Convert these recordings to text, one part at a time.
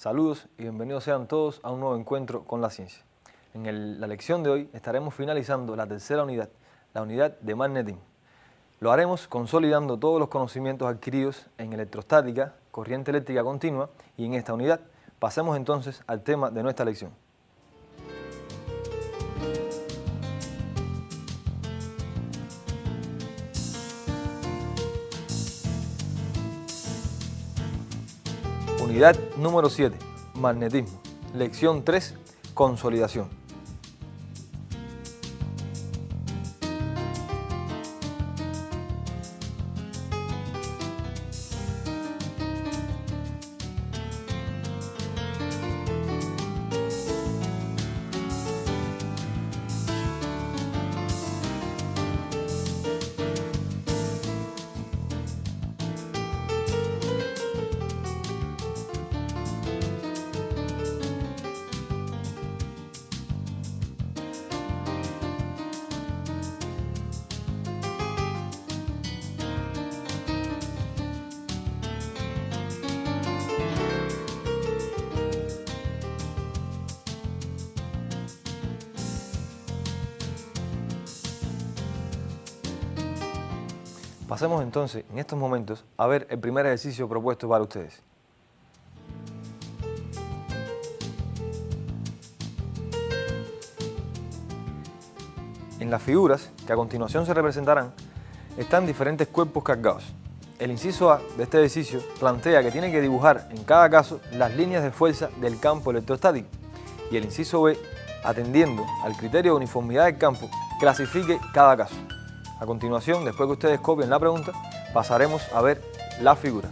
Saludos y bienvenidos sean todos a un nuevo encuentro con la ciencia. En la lección de hoy estaremos finalizando la tercera unidad, la unidad de magnetismo. Lo haremos consolidando todos los conocimientos adquiridos en electrostática, corriente eléctrica continua y en esta unidad pasemos entonces al tema de nuestra lección. Unidad número 7, magnetismo. Lección 3, consolidación. Pasemos entonces en estos momentos a ver el primer ejercicio propuesto para ustedes. En las figuras que a continuación se representarán están diferentes cuerpos cargados. El inciso A de este ejercicio plantea que tiene que dibujar en cada caso las líneas de fuerza del campo electrostático y el inciso B, atendiendo al criterio de uniformidad del campo, clasifique cada caso. A continuación, después que ustedes copien la pregunta, pasaremos a ver las figuras.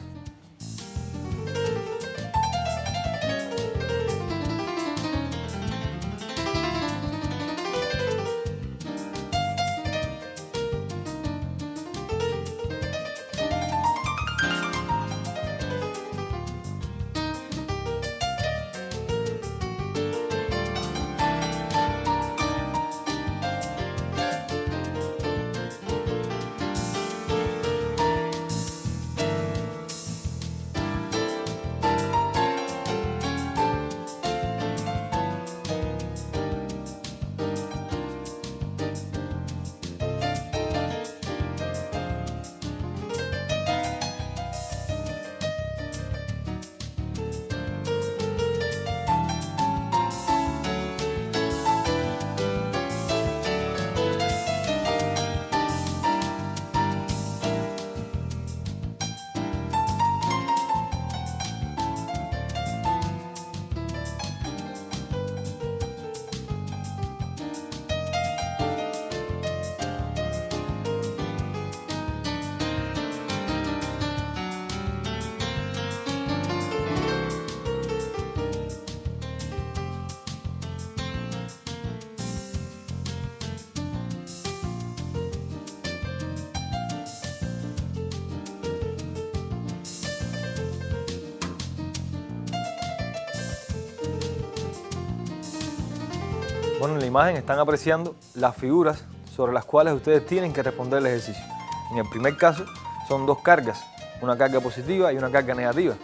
Bueno, en la imagen están apreciando las figuras sobre las cuales ustedes tienen que responder el ejercicio. En el primer caso son dos cargas, una carga positiva y una carga negativa.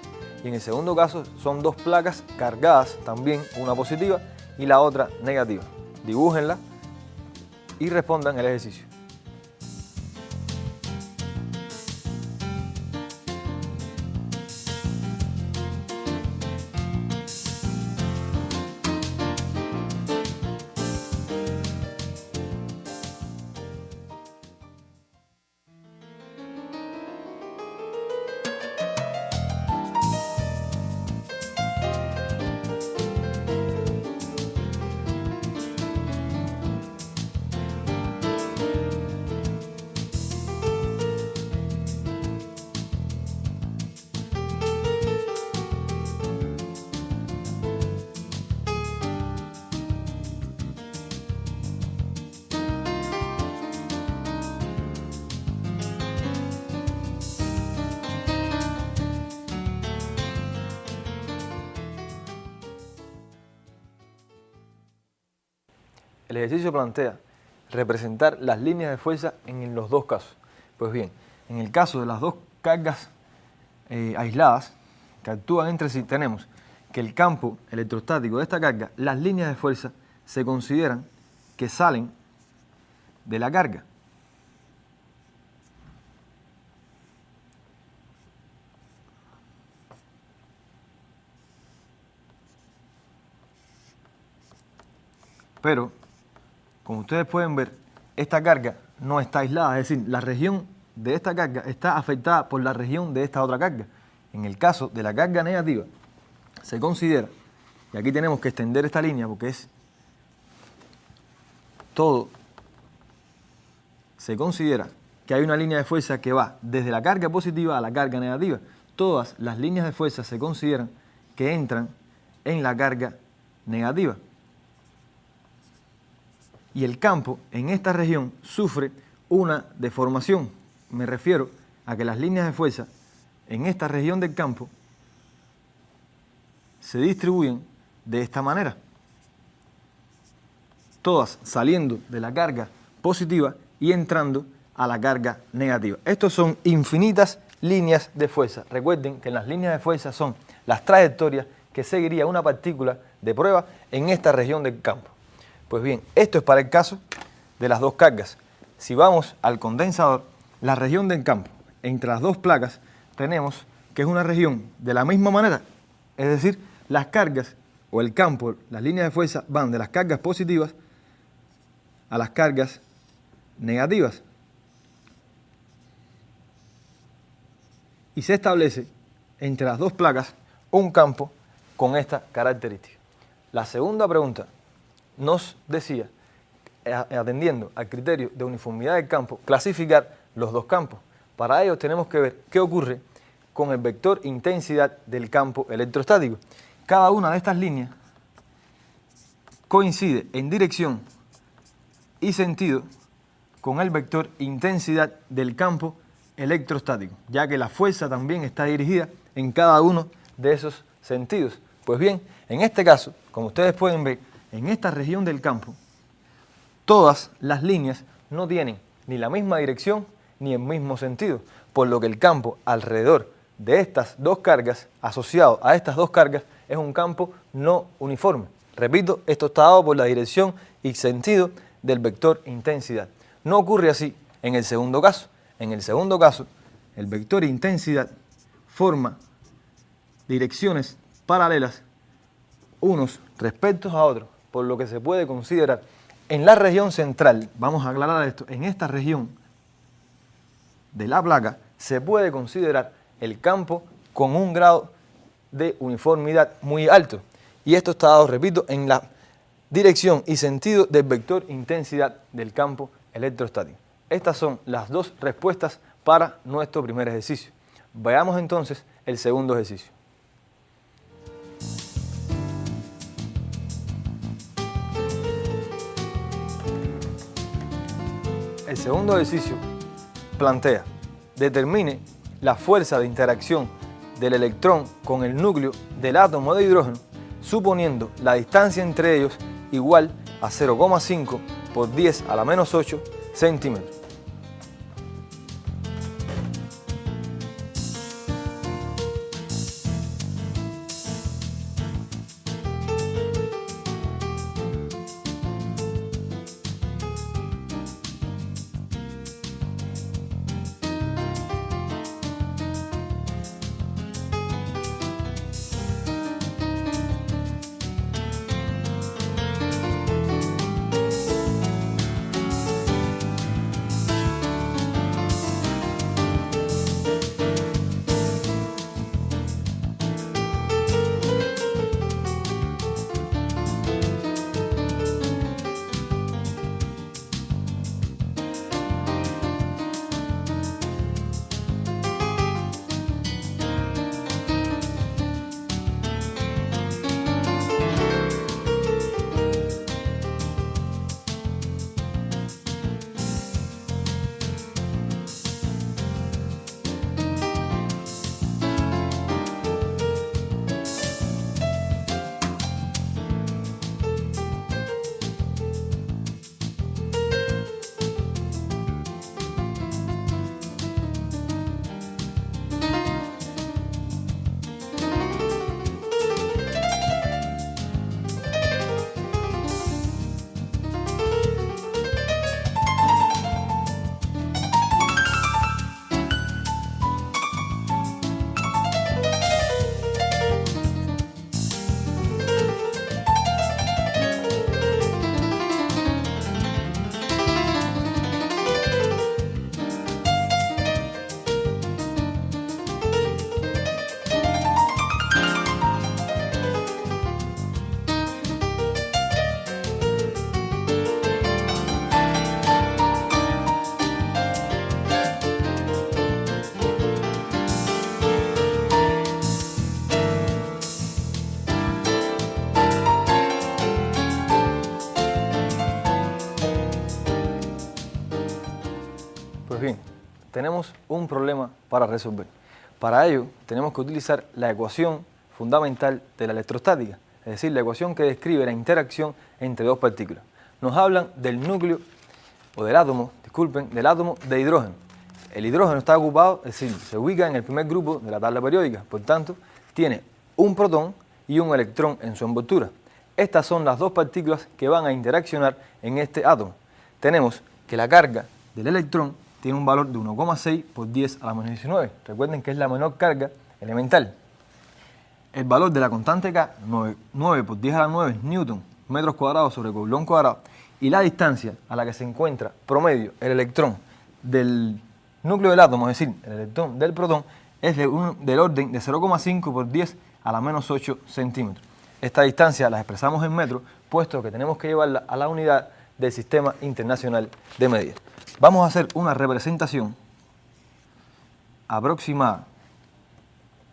Y en el segundo caso son dos placas cargadas, también una positiva y la otra negativa. Dibújenla y respondan el ejercicio. El ejercicio plantea representar las líneas de fuerza en los dos casos. Pues bien, en el caso de las dos cargas aisladas que actúan entre sí, tenemos que el campo electrostático de esta carga, las líneas de fuerza se consideran que salen de la carga. Pero, como ustedes pueden ver, esta carga no está aislada, es decir, la región de esta carga está afectada por la región de esta otra carga. En el caso de la carga negativa, se considera, y aquí tenemos que extender esta línea porque es todo, se considera que hay una línea de fuerza que va desde la carga positiva a la carga negativa. Todas las líneas de fuerza se consideran que entran en la carga negativa. Y el campo en esta región sufre una deformación. Me refiero a que las líneas de fuerza en esta región del campo se distribuyen de esta manera. Todas saliendo de la carga positiva y entrando a la carga negativa. Estos son infinitas líneas de fuerza. Recuerden que las líneas de fuerza son las trayectorias que seguiría una partícula de prueba en esta región del campo. Pues bien, esto es para el caso de las dos cargas. Si vamos al condensador, la región del campo entre las dos placas tenemos que es una región de la misma manera, es decir, las cargas o el campo, las líneas de fuerza van de las cargas positivas a las cargas negativas. Y se establece entre las dos placas un campo con esta característica. La segunda pregunta nos decía, atendiendo al criterio de uniformidad del campo, clasificar los dos campos. Para ello tenemos que ver qué ocurre con el vector intensidad del campo electrostático. Cada una de estas líneas coincide en dirección y sentido con el vector intensidad del campo electrostático, ya que la fuerza también está dirigida en cada uno de esos sentidos. Pues bien, en este caso, como ustedes pueden ver, en esta región del campo, todas las líneas no tienen ni la misma dirección ni el mismo sentido, por lo que el campo alrededor de estas dos cargas, asociado a estas dos cargas, es un campo no uniforme. Repito, esto está dado por la dirección y sentido del vector intensidad. No ocurre así en el segundo caso. En el segundo caso, el vector intensidad forma direcciones paralelas unos respecto a otros, por lo que se puede considerar en la región central, vamos a aclarar esto, en esta región de la placa se puede considerar el campo con un grado de uniformidad muy alto. Y esto está dado, repito, en la dirección y sentido del vector intensidad del campo electrostático. Estas son las dos respuestas para nuestro primer ejercicio. Veamos entonces el segundo ejercicio. El segundo ejercicio plantea, determine la fuerza de interacción del electrón con el núcleo del átomo de hidrógeno, suponiendo la distancia entre ellos igual a 0,5 por 10 a la menos 8 centímetros. Pues bien, tenemos un problema para resolver. Para ello, tenemos que utilizar la ecuación fundamental de la electrostática, es decir, la ecuación que describe la interacción entre dos partículas. Nos hablan del núcleo, o del átomo, disculpen, del átomo de hidrógeno. El hidrógeno está ocupado, es decir, se ubica en el primer grupo de la tabla periódica, por tanto, tiene un protón y un electrón en su envoltura. Estas son las dos partículas que van a interaccionar en este átomo. Tenemos que la carga del electrón tiene un valor de 1,6 por 10 a la menos 19. Recuerden que es la menor carga elemental. El valor de la constante K, 9 por 10 a la 9 newton, metros cuadrados sobre coulomb cuadrado, y la distancia a la que se encuentra promedio el electrón del núcleo del átomo, es decir, el electrón del protón, es del orden de 0,5 por 10 a la menos 8 centímetros. Esta distancia la expresamos en metros, puesto que tenemos que llevarla a la unidad del Sistema Internacional de Medidas. Vamos a hacer una representación aproximada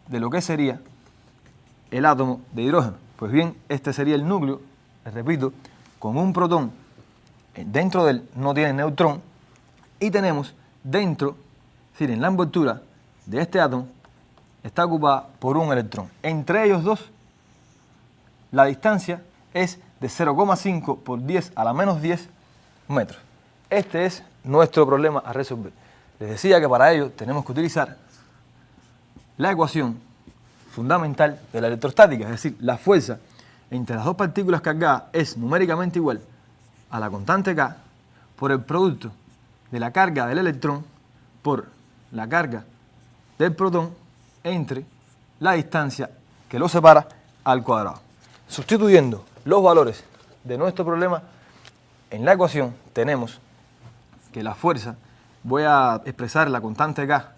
de lo que sería el átomo de hidrógeno. Pues bien, este sería el núcleo, les repito, con un protón. Dentro de él no tiene neutrón y tenemos dentro, es decir, en la envoltura de este átomo, está ocupada por un electrón. Entre ellos dos, la distancia es de 0,5 por 10 a la menos 10 metros. Este es nuestro problema a resolver. Les decía que para ello tenemos que utilizar la ecuación fundamental de la electrostática, es decir, la fuerza entre las dos partículas cargadas es numéricamente igual a la constante K por el producto de la carga del electrón por la carga del protón entre la distancia que lo separa al cuadrado. Sustituyendo los valores de nuestro problema en la ecuación, tenemos que la fuerza, voy a expresar la constante K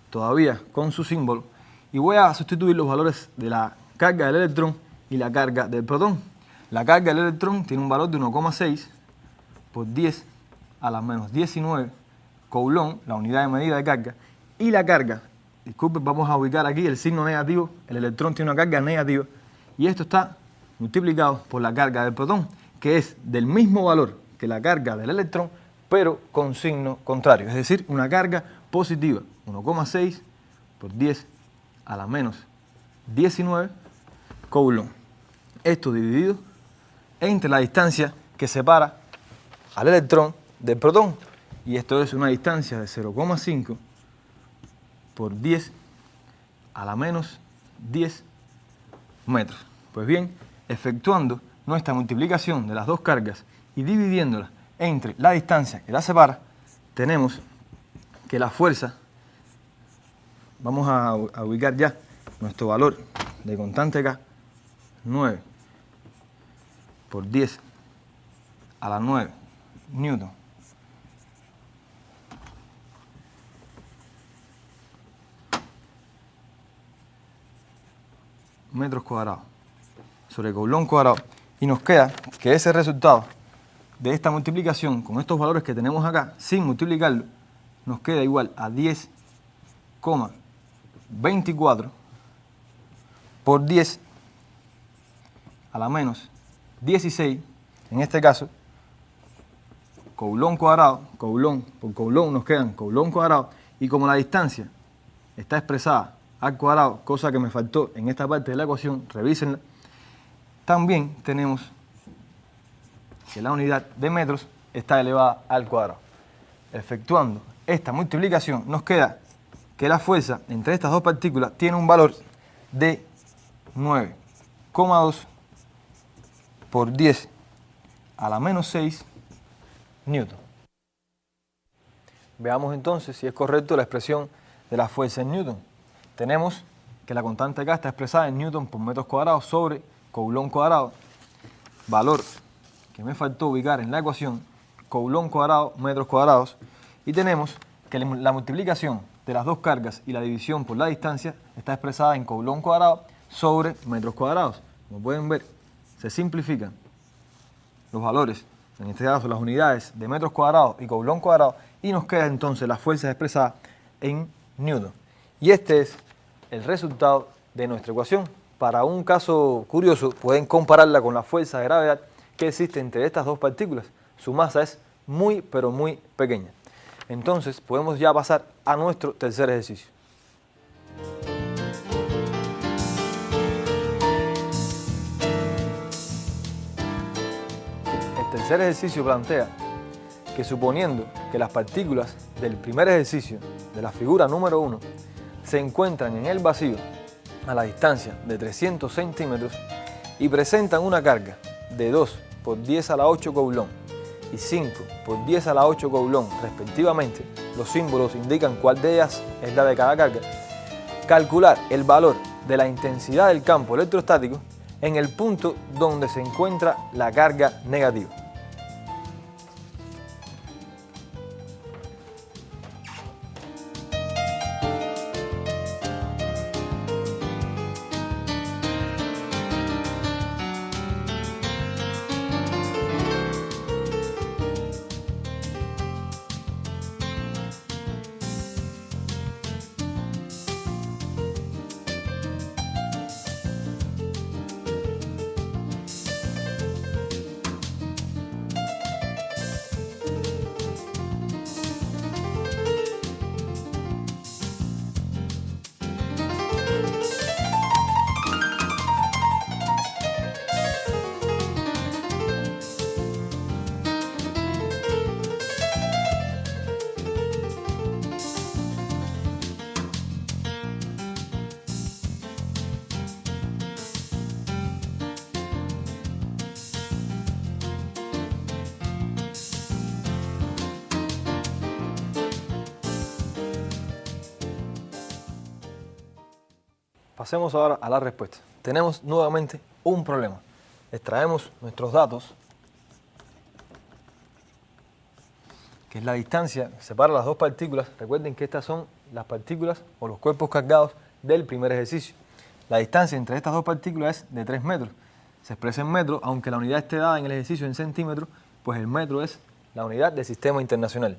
todavía con su símbolo y voy a sustituir los valores de la carga del electrón y la carga del protón. La carga del electrón tiene un valor de 1,6 por 10 a la menos 19 coulomb, la unidad de medida de carga, y la carga, disculpen, vamos a ubicar aquí el signo negativo, el electrón tiene una carga negativa y esto está multiplicado por la carga del protón, que es del mismo valor que la carga del electrón, pero con signo contrario, es decir, una carga positiva, 1,6 por 10 a la menos 19 coulomb. Esto dividido entre la distancia que separa al electrón del protón, y esto es una distancia de 0,5 por 10 a la menos 10 metros. Pues bien, efectuando nuestra multiplicación de las dos cargas y dividiéndolas entre la distancia que las separa, tenemos que la fuerza, vamos a ubicar ya nuestro valor de constante K, 9 por 10 a la 9 newton metros cuadrados sobre coulomb cuadrado, y nos queda que ese resultado de esta multiplicación con estos valores que tenemos acá, sin multiplicarlo, nos queda igual a 10,24 por 10 a la menos 16, en este caso, coulomb cuadrado, coulomb por coulomb nos quedan coulomb cuadrado, y como la distancia está expresada al cuadrado, cosa que me faltó en esta parte de la ecuación, revísenla, también tenemos que la unidad de metros está elevada al cuadrado. Efectuando esta multiplicación nos queda que la fuerza entre estas dos partículas tiene un valor de 9,2 por 10 a la menos 6 newton. Veamos entonces si es correcto la expresión de la fuerza en newton. Tenemos que la constante K está expresada en newton por metros cuadrados sobre coulomb cuadrado, valor que me faltó ubicar en la ecuación, coulomb cuadrado, metros cuadrados, y tenemos que la multiplicación de las dos cargas y la división por la distancia está expresada en coulomb cuadrado sobre metros cuadrados. Como pueden ver, se simplifican los valores, en este caso las unidades de metros cuadrados y coulomb cuadrado, y nos queda entonces la fuerza expresada en newton. Y este es el resultado de nuestra ecuación. Para un caso curioso, pueden compararla con la fuerza de gravedad que existe entre estas dos partículas. Su masa es muy, pero muy pequeña. Entonces podemos ya pasar a nuestro tercer ejercicio. El tercer ejercicio plantea que suponiendo que las partículas del primer ejercicio de la figura número 1 se encuentran en el vacío a la distancia de 300 centímetros y presentan una carga de 2 por 10 a la 8 coulomb y 5 por 10 a la 8 coulomb respectivamente, los símbolos indican cuál de ellas es la de cada carga, calcular el valor de la intensidad del campo electrostático en el punto donde se encuentra la carga negativa. Pasemos ahora a la respuesta. Tenemos nuevamente un problema. Extraemos nuestros datos, que es la distancia que separa las dos partículas. Recuerden que estas son las partículas o los cuerpos cargados del primer ejercicio. La distancia entre estas dos partículas es de 3 metros. Se expresa en metros, aunque la unidad esté dada en el ejercicio en centímetros, pues el metro es la unidad del sistema internacional.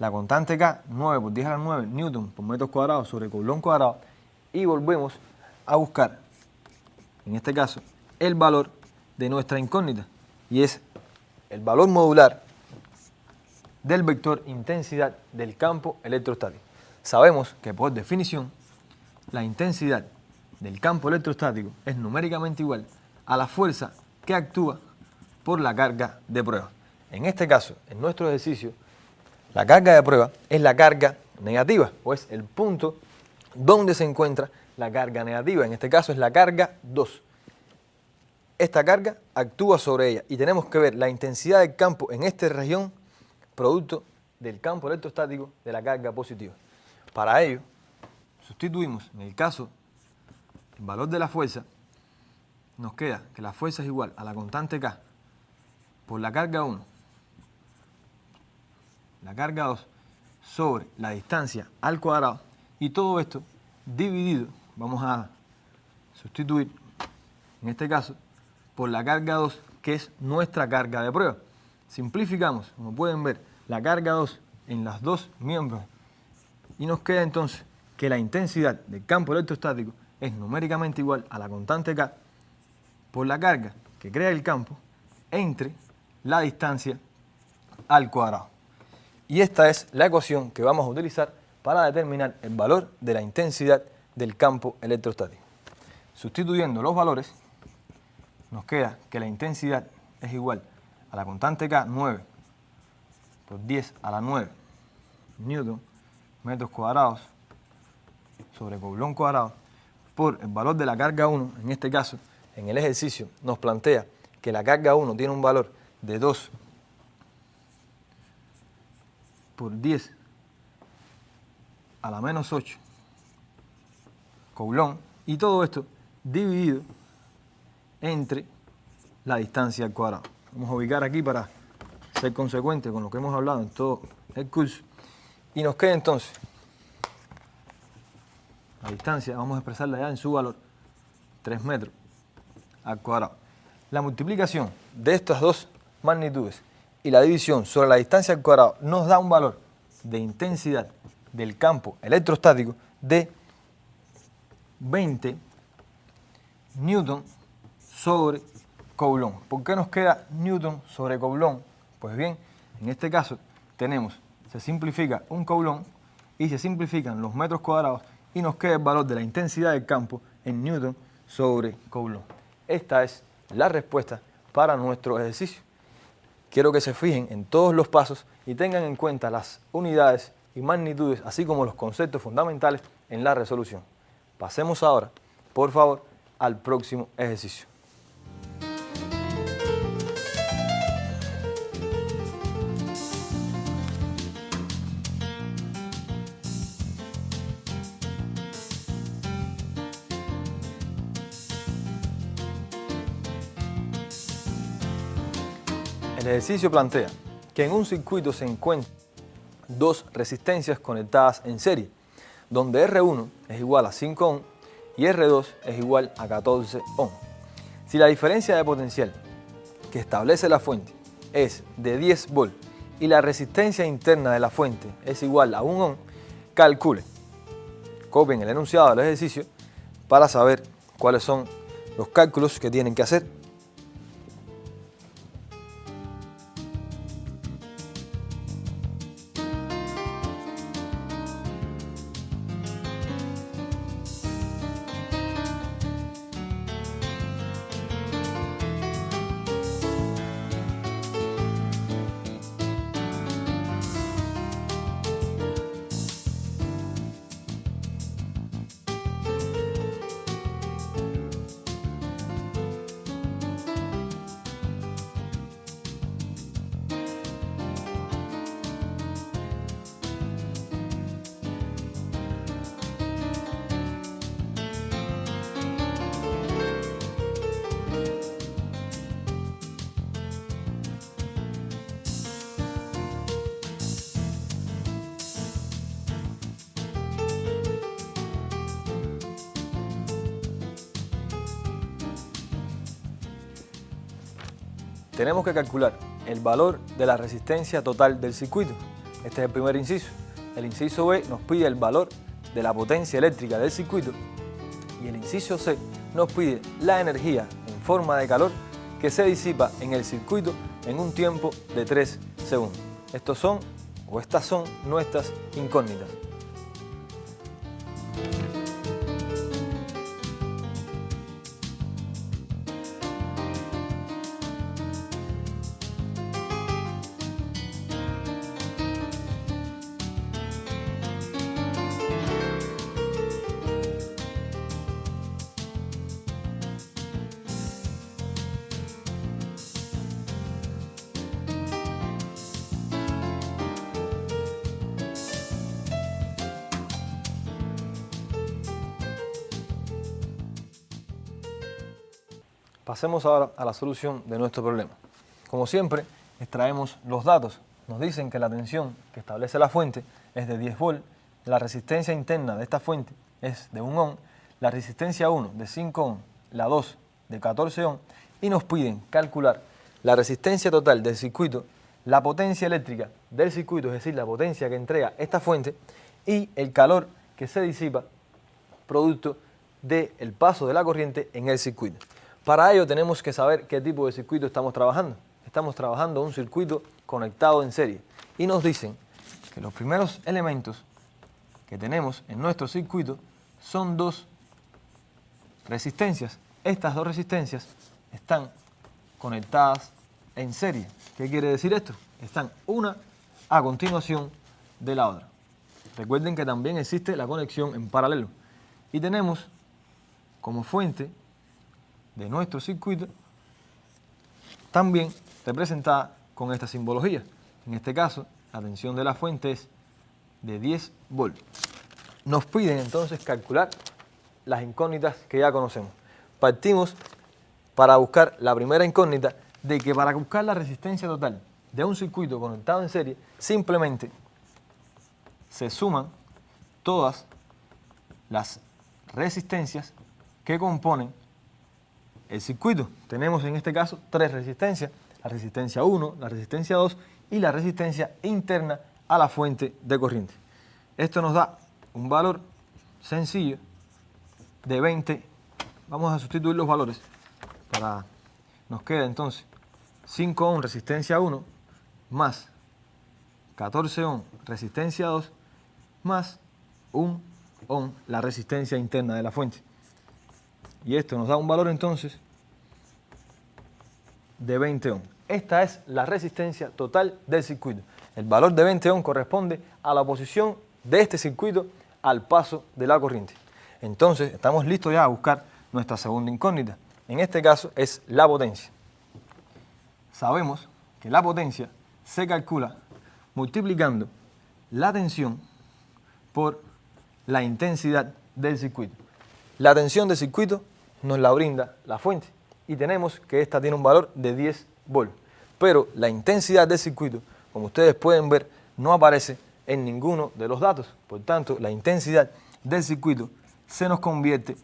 La constante K, 9 por 10 a la 9 newton por metros cuadrados sobre coulomb cuadrado, y volvemos a buscar, en este caso, el valor de nuestra incógnita, y es el valor modular del vector intensidad del campo electrostático. Sabemos que por definición la intensidad del campo electrostático es numéricamente igual a la fuerza que actúa por la carga de prueba. En este caso, en nuestro ejercicio, la carga de prueba es la carga negativa, o es el punto donde se encuentra la carga negativa. En este caso es la carga 2. Esta carga actúa sobre ella y tenemos que ver la intensidad del campo en esta región producto del campo electrostático de la carga positiva. Para ello, sustituimos en el caso el valor de la fuerza, nos queda que la fuerza es igual a la constante K por la carga 1, la carga 2 sobre la distancia al cuadrado, y todo esto dividido, vamos a sustituir en este caso por la carga 2, que es nuestra carga de prueba. Simplificamos, como pueden ver, la carga 2 en los dos miembros y nos queda entonces que la intensidad del campo electrostático es numéricamente igual a la constante K por la carga que crea el campo entre la distancia al cuadrado. Y esta es la ecuación que vamos a utilizar para determinar el valor de la intensidad del campo electrostático. Sustituyendo los valores, nos queda que la intensidad es igual a la constante K, 9 por 10 a la 9 newton metros cuadrados sobre coulomb cuadrado, por el valor de la carga 1. En este caso, en el ejercicio nos plantea que la carga 1 tiene un valor de 2 por 10 a la menos 8 coulomb, y todo esto dividido entre la distancia al cuadrado. Vamos a ubicar aquí para ser consecuente con lo que hemos hablado en todo el curso, y nos queda entonces la distancia, vamos a expresarla ya en su valor, 3 metros al cuadrado. La multiplicación de estas dos magnitudes y la división sobre la distancia al cuadrado nos da un valor de intensidad del campo electrostático de 20 newton sobre coulomb. ¿Por qué nos queda newton sobre coulomb? Pues bien, en este caso tenemos se simplifica un coulomb y se simplifican los metros cuadrados y nos queda el valor de la intensidad del campo en newton sobre coulomb. Esta es la respuesta para nuestro ejercicio. Quiero que se fijen en todos los pasos y tengan en cuenta las unidades y magnitudes, así como los conceptos fundamentales en la resolución. Pasemos ahora, por favor, al próximo ejercicio. El ejercicio plantea que en un circuito se encuentran dos resistencias conectadas en serie, donde R1 es igual a 5 ohm y R2 es igual a 14 ohm. Si la diferencia de potencial que establece la fuente es de 10 volt y la resistencia interna de la fuente es igual a 1 ohm, calculen. Copien el enunciado del ejercicio para saber cuáles son los cálculos que tienen que hacer. Tenemos que calcular el valor de la resistencia total del circuito. Este es el primer inciso. El inciso B nos pide el valor de la potencia eléctrica del circuito y el inciso C nos pide la energía en forma de calor que se disipa en el circuito en un tiempo de 3 segundos. Estas son nuestras incógnitas. Pasemos ahora a la solución de nuestro problema. Como siempre, extraemos los datos. Nos dicen que la tensión que establece la fuente es de 10 volt, la resistencia interna de esta fuente es de 1 ohm, la resistencia 1 de 5 ohm, la 2 de 14 ohm y nos piden calcular la resistencia total del circuito, la potencia eléctrica del circuito, es decir, la potencia que entrega esta fuente y el calor que se disipa producto del paso de la corriente en el circuito. Para ello tenemos que saber qué tipo de circuito estamos trabajando. Estamos trabajando un circuito conectado en serie y nos dicen que los primeros elementos que tenemos en nuestro circuito son dos resistencias. Estas dos resistencias están conectadas en serie. ¿Qué quiere decir esto? Están una a continuación de la otra. Recuerden que también existe la conexión en paralelo y tenemos como fuente de nuestro circuito también representada con esta simbología. En este caso, la tensión de la fuente es de 10 volts. Nos piden entonces calcular las incógnitas que ya conocemos. Partimos para buscar la primera incógnita de que para buscar la resistencia total de un circuito conectado en serie, simplemente se suman todas las resistencias que componen el circuito. Tenemos en este caso tres resistencias, la resistencia 1, la resistencia 2 y la resistencia interna a la fuente de corriente. Esto nos da un valor sencillo de 20. Vamos a sustituir los valores nos queda entonces 5 ohm resistencia 1 más 14 ohm resistencia 2 más 1 ohm la resistencia interna de la fuente. Y esto nos da un valor entonces de 20 ohm. Esta es la resistencia total del circuito. El valor de 20 ohm corresponde a la oposición de este circuito al paso de la corriente. Entonces estamos listos ya a buscar nuestra segunda incógnita. En este caso es la potencia. Sabemos que la potencia se calcula multiplicando la tensión por la intensidad del circuito. La tensión del circuito nos la brinda la fuente y tenemos que esta tiene un valor de 10 volts. Pero la intensidad del circuito, como ustedes pueden ver, no aparece en ninguno de los datos. Por tanto, la intensidad del circuito se nos convierte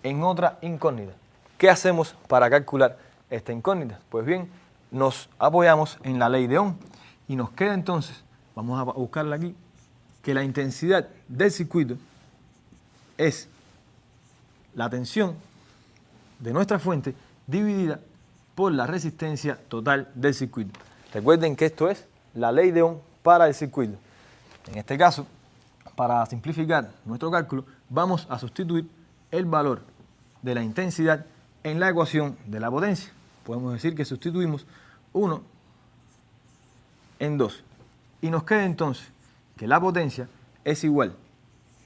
en otra incógnita. ¿Qué hacemos para calcular esta incógnita? Pues bien, nos apoyamos en la ley de Ohm y nos queda entonces, vamos a buscarla aquí, que la intensidad del circuito es la tensión de nuestra fuente dividida por la resistencia total del circuito. Recuerden que esto es la ley de Ohm para el circuito. En este caso, para simplificar nuestro cálculo, vamos a sustituir el valor de la intensidad en la ecuación de la potencia. Podemos decir que sustituimos 1 en 2. Y nos queda entonces que la potencia es igual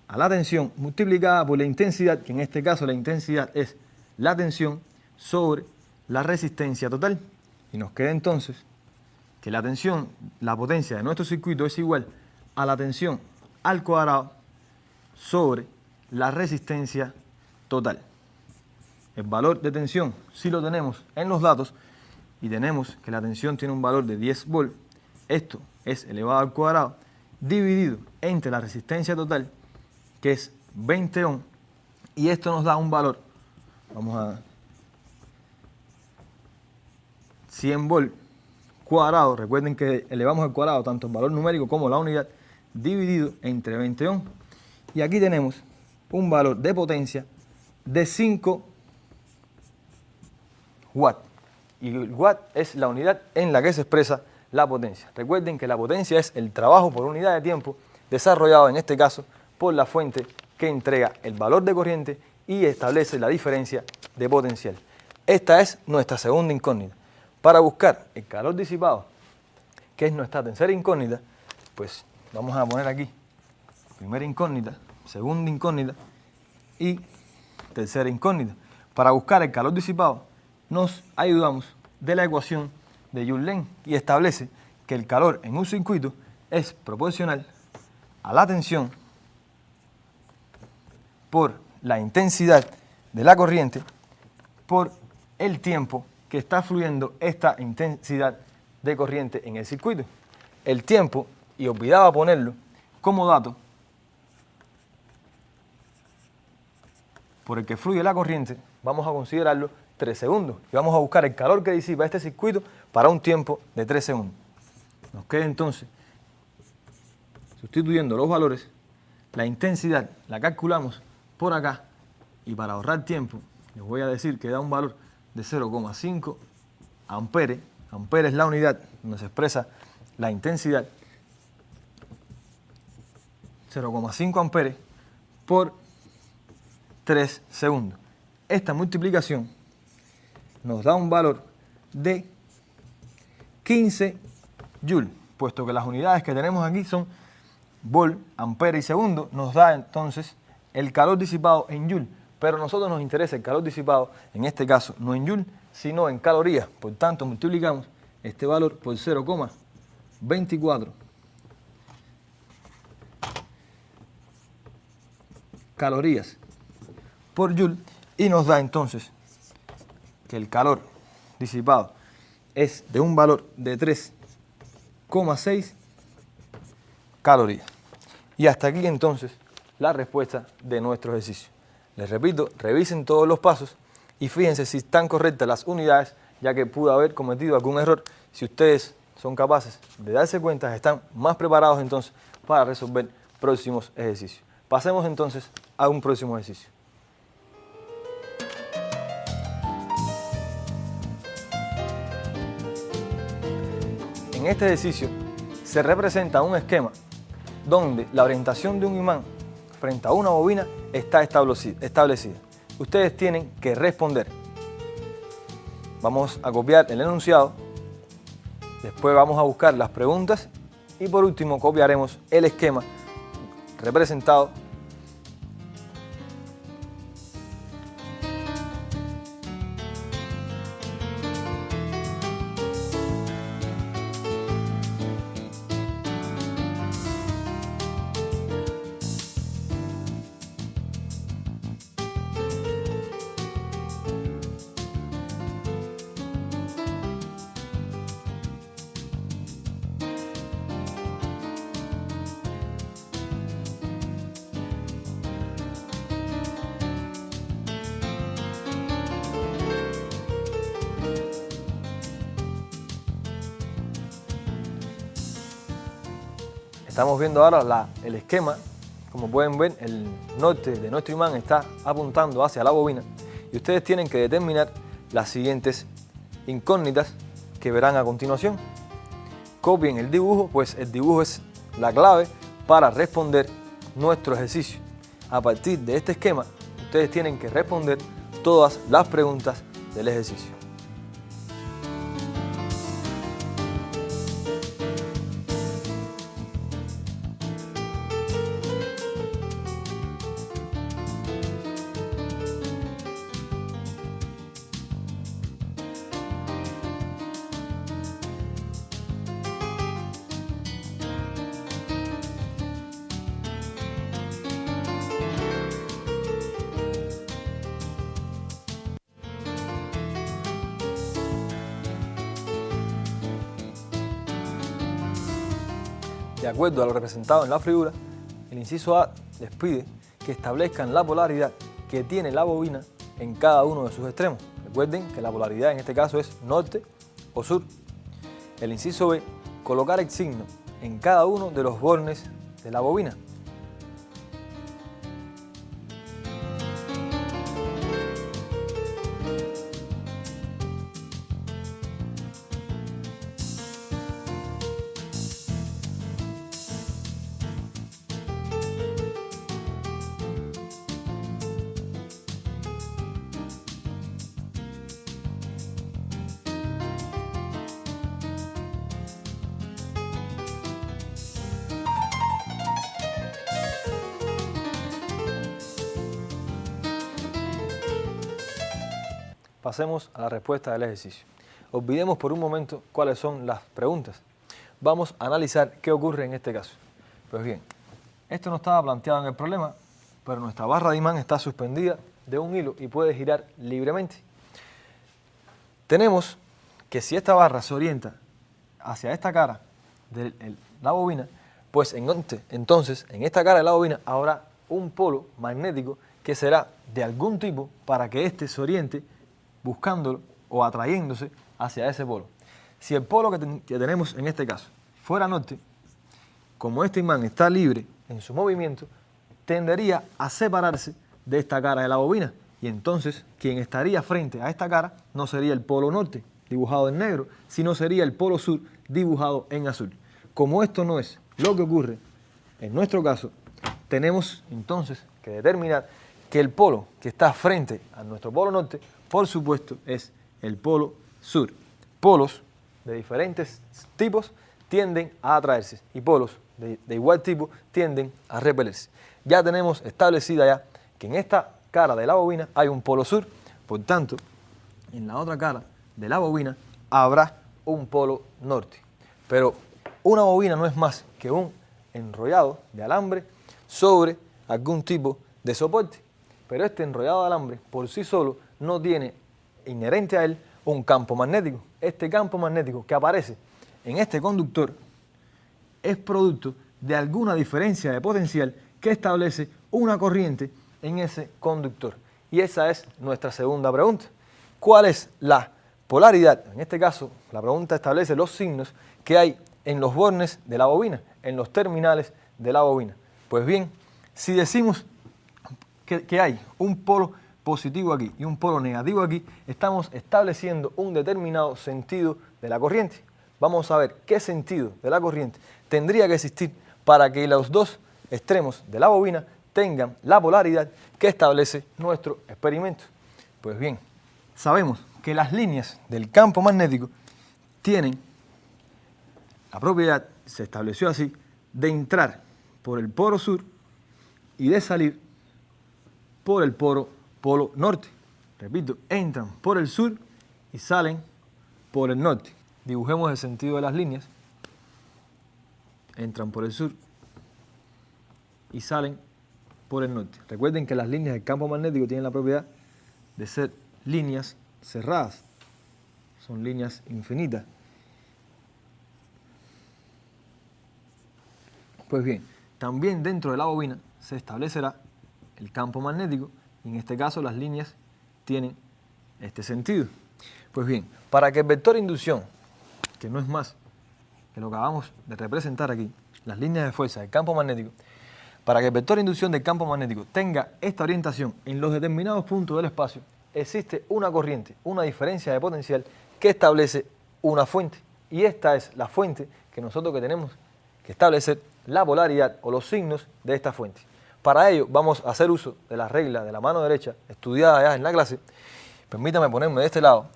a la tensión multiplicada por la intensidad, que en este caso la intensidad es la tensión sobre la resistencia total. Y nos queda entonces que la tensión, la potencia de nuestro circuito es igual a la tensión al cuadrado sobre la resistencia total. El valor de tensión, si lo tenemos en los datos, y tenemos que la tensión tiene un valor de 10 volts, esto es elevado al cuadrado, dividido entre la resistencia total, que es 20 ohm, y esto nos da un valor, vamos a 100 volts cuadrado. Recuerden que elevamos al cuadrado tanto el valor numérico como la unidad, dividido entre 20 ohm. Y aquí tenemos un valor de potencia de 5 watts. Y el watt es la unidad en la que se expresa la potencia. Recuerden que la potencia es el trabajo por unidad de tiempo desarrollado en este caso por la fuente que entrega el valor de corriente y establece la diferencia de potencial. Esta es nuestra segunda incógnita. Para buscar el calor disipado, que es nuestra tercera incógnita, pues vamos a poner aquí primera incógnita, segunda incógnita y tercera incógnita. Para buscar el calor disipado nos ayudamos de la ecuación de Joule-Lenz y establece que el calor en un circuito es proporcional a la tensión por la intensidad de la corriente por el tiempo que está fluyendo esta intensidad de corriente en el circuito. El tiempo, y olvidaba ponerlo como dato, por el que fluye la corriente, vamos a considerarlo 3 segundos. Y vamos a buscar el calor que disipa este circuito para un tiempo de 3 segundos. Nos queda entonces, sustituyendo los valores, la intensidad la calculamos por acá y para ahorrar tiempo les voy a decir que da un valor de 0,5 amperes. Amperes es la unidad donde se expresa la intensidad. 0,5 amperes por 3 segundos. Esta multiplicación nos da un valor de 15 joules, puesto que las unidades que tenemos aquí son volt, ampere y segundo, nos da entonces el calor disipado en joule, pero a nosotros nos interesa el calor disipado, en este caso no en joule, sino en calorías. Por tanto, multiplicamos este valor por 0,24 calorías por joule y nos da entonces que el calor disipado es de un valor de 3,6 calorías. Y hasta aquí entonces la respuesta de nuestro ejercicio. Les repito, revisen todos los pasos y fíjense si están correctas las unidades, ya que pudo haber cometido algún error. Si ustedes son capaces de darse cuenta, están más preparados entonces para resolver próximos ejercicios. Pasemos entonces a un próximo ejercicio. En este ejercicio se representa un esquema donde la orientación de un imán frente a una bobina está establecida. Ustedes tienen que responder. Vamos a copiar el enunciado, después vamos a buscar las preguntas y por último copiaremos el esquema representado. Estamos viendo ahora el esquema. Como pueden ver, el norte de nuestro imán está apuntando hacia la bobina y ustedes tienen que determinar las siguientes incógnitas que verán a continuación. Copien el dibujo, pues el dibujo es la clave para responder nuestro ejercicio. A partir de este esquema, ustedes tienen que responder todas las preguntas del ejercicio. De acuerdo a lo representado en la figura, el inciso A les pide que establezcan la polaridad que tiene la bobina en cada uno de sus extremos. Recuerden que la polaridad en este caso es norte o sur. El inciso B, colocar el signo en cada uno de los bornes de la bobina. Pasemos a la respuesta del ejercicio. Olvidemos por un momento cuáles son las preguntas. Vamos a analizar qué ocurre en este caso. Pues bien, esto no estaba planteado en el problema, pero nuestra barra de imán está suspendida de un hilo y puede girar libremente. Tenemos que si esta barra se orienta hacia esta cara de la bobina, pues entonces en esta cara de la bobina habrá un polo magnético que será de algún tipo para que éste se oriente buscándolo o atrayéndose hacia ese polo. Si el polo que tenemos en este caso fuera norte, como este imán está libre en su movimiento, tendería a separarse de esta cara de la bobina y entonces quien estaría frente a esta cara no sería el polo norte dibujado en negro, sino sería el polo sur dibujado en azul. Como esto no es lo que ocurre en nuestro caso, tenemos entonces que determinar que el polo que está frente a nuestro polo norte, por supuesto, es el polo sur. Polos de diferentes tipos tienden a atraerse y polos de igual tipo tienden a repelerse. Ya tenemos establecida ya que en esta cara de la bobina hay un polo sur, por tanto, en la otra cara de la bobina habrá un polo norte. Pero una bobina no es más que un enrollado de alambre sobre algún tipo de soporte. Pero este enrollado de alambre por sí solo no tiene inherente a él un campo magnético. Este campo magnético que aparece en este conductor es producto de alguna diferencia de potencial que establece una corriente en ese conductor. Y esa es nuestra segunda pregunta. ¿Cuál es la polaridad? En este caso, la pregunta establece los signos que hay en los bornes de la bobina, en los terminales de la bobina. Pues bien, si decimos que hay un polo positivo aquí y un polo negativo aquí, estamos estableciendo un determinado sentido de la corriente. vamos a ver qué sentido de la corriente tendría que existir para que los dos extremos de la bobina tengan la polaridad que establece nuestro experimento. Pues bien, sabemos que las líneas del campo magnético tienen la propiedad, se estableció así, de entrar por el polo sur y de salir por el polo norte. Repito, entran por el sur y salen por el norte. Dibujemos el sentido de las líneas. Entran por el sur y salen por el norte. Recuerden que las líneas del campo magnético tienen la propiedad de ser líneas cerradas. Son líneas infinitas. Pues bien, también dentro de la bobina se establecerá el campo magnético y en este caso las líneas tienen este sentido. Pues bien, para que el vector de inducción, que no es más que lo que acabamos de representar aquí, las líneas de fuerza del campo magnético, para que el vector de inducción del campo magnético tenga esta orientación en los determinados puntos del espacio, existe una corriente, una diferencia de potencial que establece una fuente. Y esta es la fuente que nosotros tenemos que establecer la polaridad o los signos de esta fuente. Para ello vamos a hacer uso de la regla de la mano derecha estudiada ya en la clase. Permítame ponerme de este lado.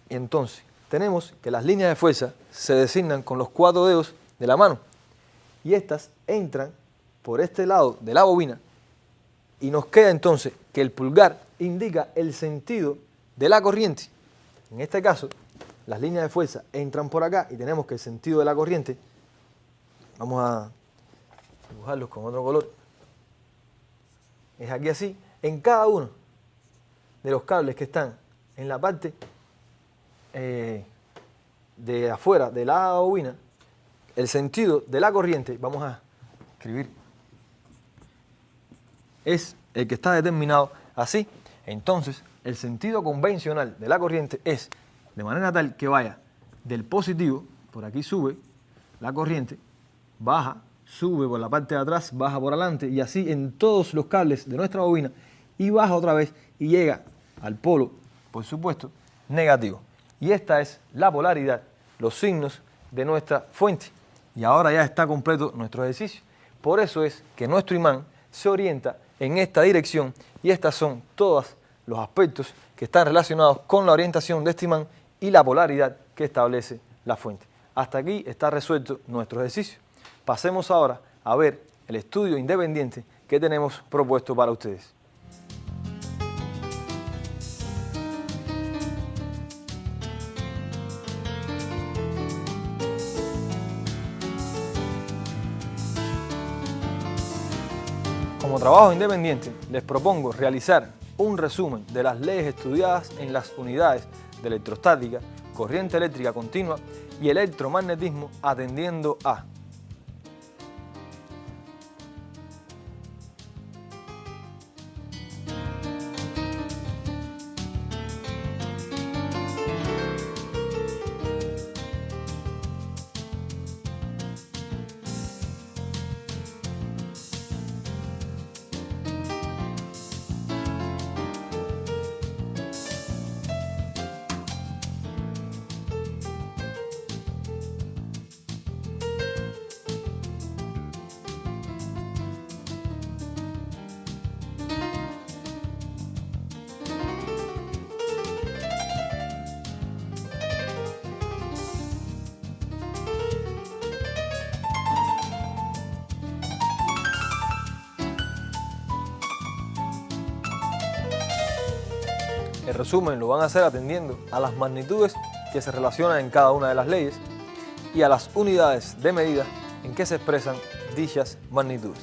Y entonces tenemos que las líneas de fuerza se designan con los 4 dedos de la mano. Y estas entran por este lado de la bobina y nos queda entonces que el pulgar indica el sentido de la corriente. En este caso, las líneas de fuerza entran por acá y tenemos que el sentido de la corriente, vamos a dibujarlos con otro color, es aquí así, en cada uno de los cables que están en la parte de afuera de la bobina, el sentido de la corriente, vamos a escribir, es el que está determinado así. Entonces, el sentido convencional de la corriente es de manera tal que vaya del positivo, por aquí sube la corriente, baja, sube por la parte de atrás, baja por adelante y así en todos los cables de nuestra bobina y baja otra vez y llega al polo, por supuesto, negativo. Y esta es la polaridad, los signos de nuestra fuente. Y ahora ya está completo nuestro ejercicio. Por eso es que nuestro imán se orienta en esta dirección y estos son todos los aspectos que están relacionados con la orientación de este imán y la polaridad que establece la fuente. Hasta aquí está resuelto nuestro ejercicio. Pasemos ahora a ver el estudio independiente que tenemos propuesto para ustedes. Como trabajo independiente, les propongo realizar un resumen de las leyes estudiadas en las unidades de electrostática, corriente eléctrica continua y electromagnetismo atendiendo a el resumen lo van a hacer atendiendo a las magnitudes que se relacionan en cada una de las leyes y a las unidades de medida en que se expresan dichas magnitudes.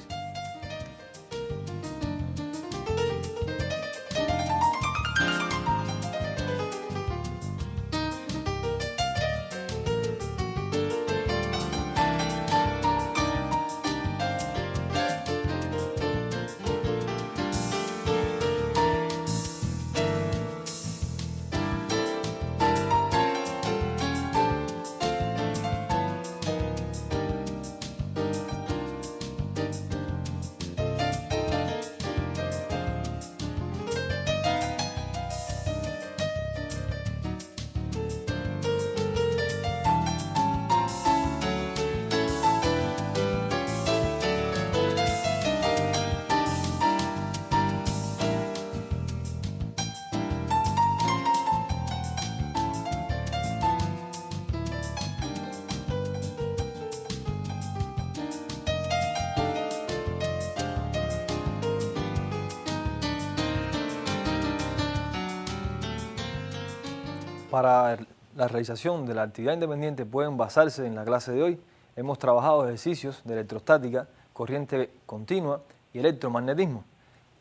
Para la realización de la actividad independiente pueden basarse en la clase de hoy. Hemos trabajado ejercicios de electrostática, corriente continua y electromagnetismo.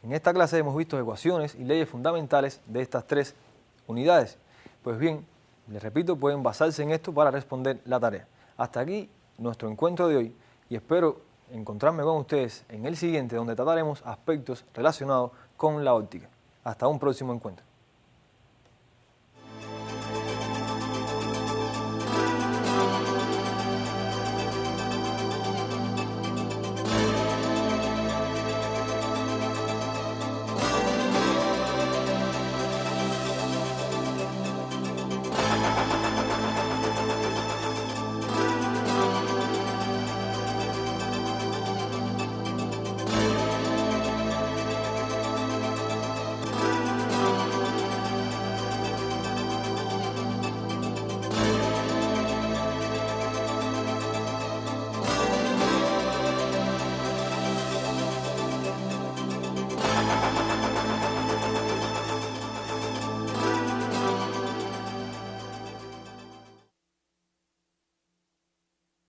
En esta clase hemos visto ecuaciones y leyes fundamentales de estas tres unidades. Pues bien, les repito, pueden basarse en esto para responder la tarea. Hasta aquí nuestro encuentro de hoy y espero encontrarme con ustedes en el siguiente, donde trataremos aspectos relacionados con la óptica. Hasta un próximo encuentro.